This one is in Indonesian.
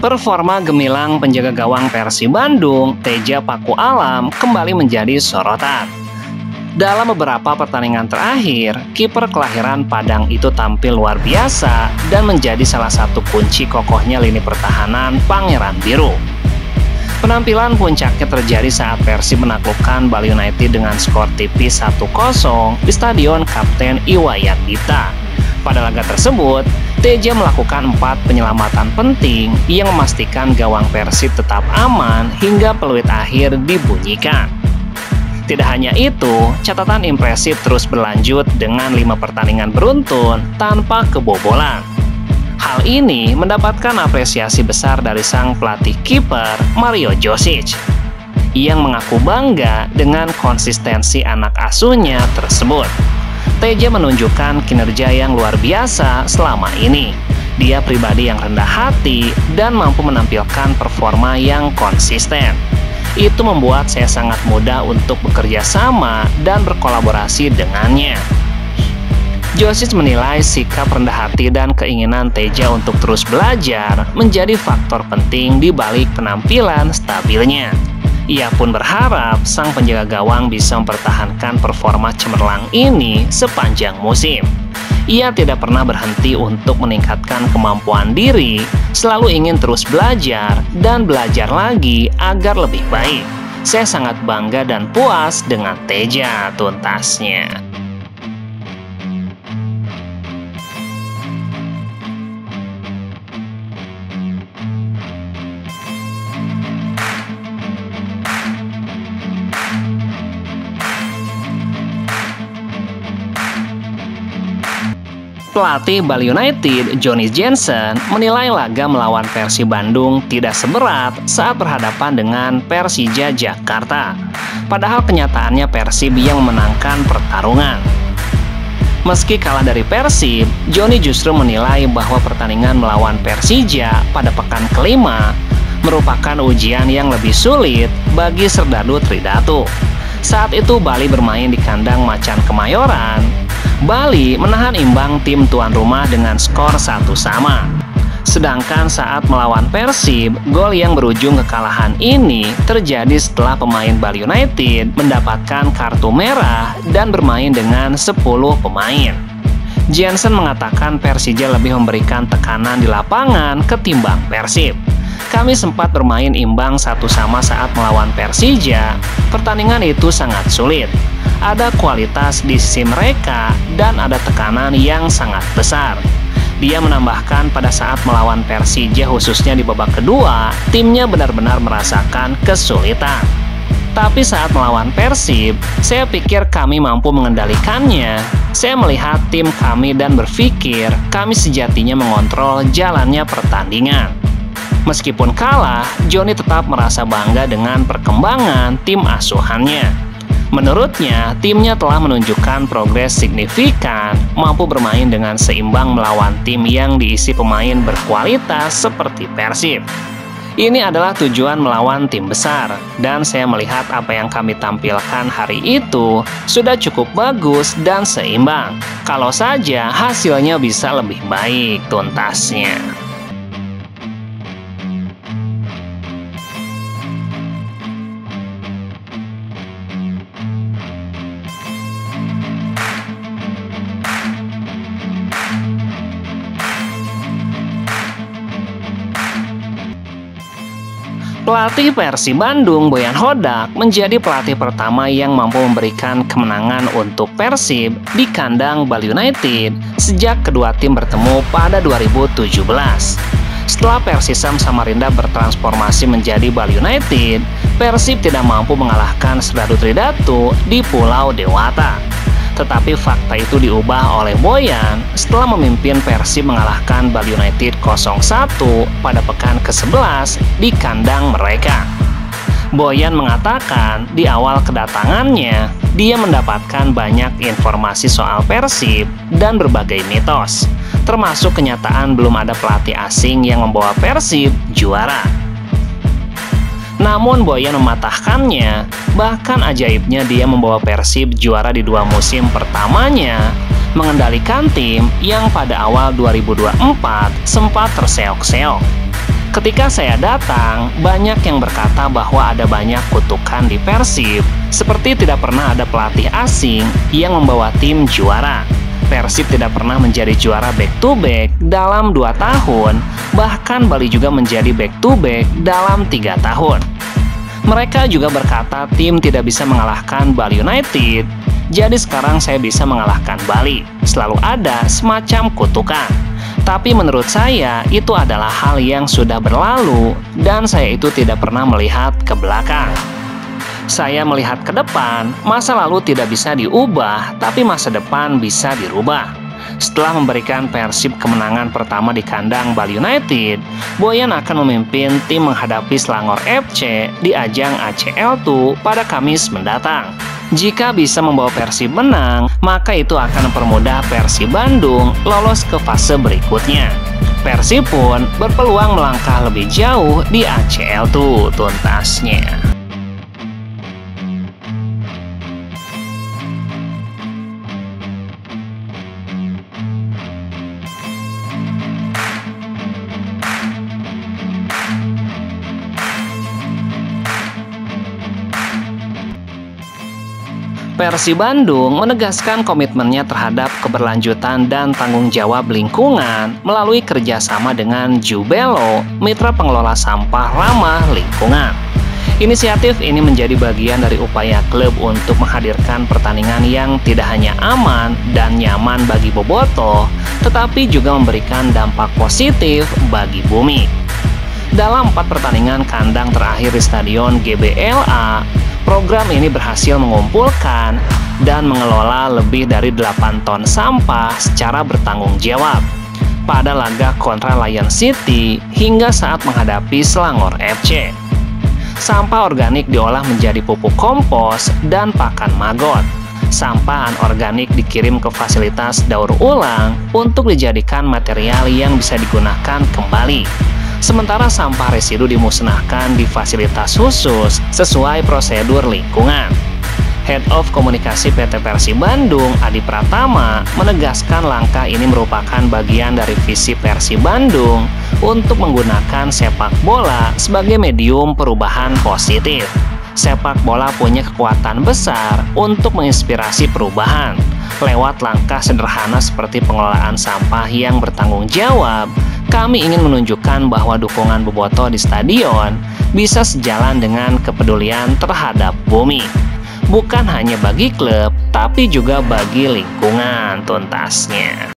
Performa gemilang penjaga gawang Persib Bandung, Teja Paku Alam, kembali menjadi sorotan. Dalam beberapa pertandingan terakhir, kiper kelahiran Padang itu tampil luar biasa dan menjadi salah satu kunci kokohnya lini pertahanan Pangeran Biru. Penampilan puncaknya terjadi saat Persib menaklukkan Bali United dengan skor tipis 1-0 di Stadion Kapten Iwayan Dita. Pada laga tersebut, Teja melakukan 4 penyelamatan penting yang memastikan gawang Persib tetap aman hingga peluit akhir dibunyikan. Tidak hanya itu, catatan impresif terus berlanjut dengan 5 pertandingan beruntun tanpa kebobolan. Hal ini mendapatkan apresiasi besar dari sang pelatih kiper Mario Josic, yang mengaku bangga dengan konsistensi anak asuhnya tersebut. Teja menunjukkan kinerja yang luar biasa selama ini. Dia pribadi yang rendah hati dan mampu menampilkan performa yang konsisten. Itu membuat saya sangat mudah untuk bekerja sama dan berkolaborasi dengannya. Josic menilai sikap rendah hati dan keinginan Teja untuk terus belajar menjadi faktor penting di balik penampilan stabilnya. Ia pun berharap sang penjaga gawang bisa mempertahankan performa cemerlang ini sepanjang musim. Ia tidak pernah berhenti untuk meningkatkan kemampuan diri, selalu ingin terus belajar dan belajar lagi agar lebih baik. Saya sangat bangga dan puas dengan Teja, tuntasnya. Pelatih Bali United, Johnny Jensen, menilai laga melawan Persib Bandung tidak seberat saat berhadapan dengan Persija Jakarta. Padahal kenyataannya Persib yang memenangkan pertarungan. Meski kalah dari Persib, Johnny justru menilai bahwa pertandingan melawan Persija pada pekan kelima merupakan ujian yang lebih sulit bagi Serdadu Tridatu. Saat itu Bali bermain di kandang Macan Kemayoran. Bali menahan imbang tim tuan rumah dengan skor 1-1. Sedangkan saat melawan Persib, gol yang berujung kekalahan ini terjadi setelah pemain Bali United mendapatkan kartu merah dan bermain dengan 10 pemain. Jensen mengatakan Persija lebih memberikan tekanan di lapangan ketimbang Persib. Kami sempat bermain imbang 1-1 saat melawan Persija. Pertandingan itu sangat sulit. Ada kualitas di sisi mereka dan ada tekanan yang sangat besar. Dia menambahkan pada saat melawan Persija khususnya di babak kedua, timnya benar-benar merasakan kesulitan. Tapi saat melawan Persib, saya pikir kami mampu mengendalikannya. Saya melihat tim kami dan berpikir kami sejatinya mengontrol jalannya pertandingan. Meskipun kalah, Johnny tetap merasa bangga dengan perkembangan tim asuhannya. Menurutnya, timnya telah menunjukkan progres signifikan, mampu bermain dengan seimbang melawan tim yang diisi pemain berkualitas seperti Persib. Ini adalah tujuan melawan tim besar, dan saya melihat apa yang kami tampilkan hari itu sudah cukup bagus dan seimbang. Kalau saja hasilnya bisa lebih baik, tuntasnya. Pelatih Persib Bandung, Boyan Hodak, menjadi pelatih pertama yang mampu memberikan kemenangan untuk Persib di kandang Bali United sejak kedua tim bertemu pada 2017. Setelah Persisam Samarinda bertransformasi menjadi Bali United, Persib tidak mampu mengalahkan Serdadu Tridatu di Pulau Dewata. Tetapi fakta itu diubah oleh Boyan setelah memimpin Persib mengalahkan Bali United 0-1 pada pekan ke-11 di kandang mereka. Boyan mengatakan di awal kedatangannya, dia mendapatkan banyak informasi soal Persib dan berbagai mitos, termasuk kenyataan belum ada pelatih asing yang membawa Persib juara. Namun Boyan mematahkannya, bahkan ajaibnya dia membawa Persib juara di 2 musim pertamanya, mengendalikan tim yang pada awal 2024 sempat terseok-seok. Ketika saya datang, banyak yang berkata bahwa ada banyak kutukan di Persib, seperti tidak pernah ada pelatih asing yang membawa tim juara. Persib tidak pernah menjadi juara back-to-back dalam 2 tahun, bahkan Bali juga menjadi back-to-back dalam 3 tahun. Mereka juga berkata tim tidak bisa mengalahkan Bali United, jadi sekarang saya bisa mengalahkan Bali. Selalu ada semacam kutukan. Tapi menurut saya itu adalah hal yang sudah berlalu dan saya itu tidak pernah melihat ke belakang. Saya melihat ke depan, masa lalu tidak bisa diubah, tapi masa depan bisa dirubah. Setelah memberikan Persib kemenangan pertama di kandang Bali United, Boyan akan memimpin tim menghadapi Selangor FC di ajang ACL2 pada Kamis mendatang. Jika bisa membawa Persib menang, maka itu akan mempermudah Persib Bandung lolos ke fase berikutnya. Persib pun berpeluang melangkah lebih jauh di ACL2 tuntasnya. Persib Bandung menegaskan komitmennya terhadap keberlanjutan dan tanggung jawab lingkungan melalui kerjasama dengan Jubelo, mitra pengelola sampah ramah lingkungan. Inisiatif ini menjadi bagian dari upaya klub untuk menghadirkan pertandingan yang tidak hanya aman dan nyaman bagi bobotoh, tetapi juga memberikan dampak positif bagi bumi. Dalam 4 pertandingan kandang terakhir di Stadion GBLA, program ini berhasil mengumpulkan dan mengelola lebih dari 8 ton sampah secara bertanggung jawab pada laga kontra Lion City hingga saat menghadapi Selangor FC. Sampah organik diolah menjadi pupuk kompos dan pakan magot. Sampah anorganik dikirim ke fasilitas daur ulang untuk dijadikan material yang bisa digunakan kembali. Sementara sampah residu dimusnahkan di fasilitas khusus sesuai prosedur lingkungan. Head of Komunikasi PT Persib Bandung, Adi Pratama, menegaskan langkah ini merupakan bagian dari visi Persib Bandung untuk menggunakan sepak bola sebagai medium perubahan positif. Sepak bola punya kekuatan besar untuk menginspirasi perubahan. Lewat langkah sederhana seperti pengelolaan sampah yang bertanggung jawab, kami ingin menunjukkan bahwa dukungan bobotoh di stadion bisa sejalan dengan kepedulian terhadap bumi. Bukan hanya bagi klub, tapi juga bagi lingkungan tuntasnya.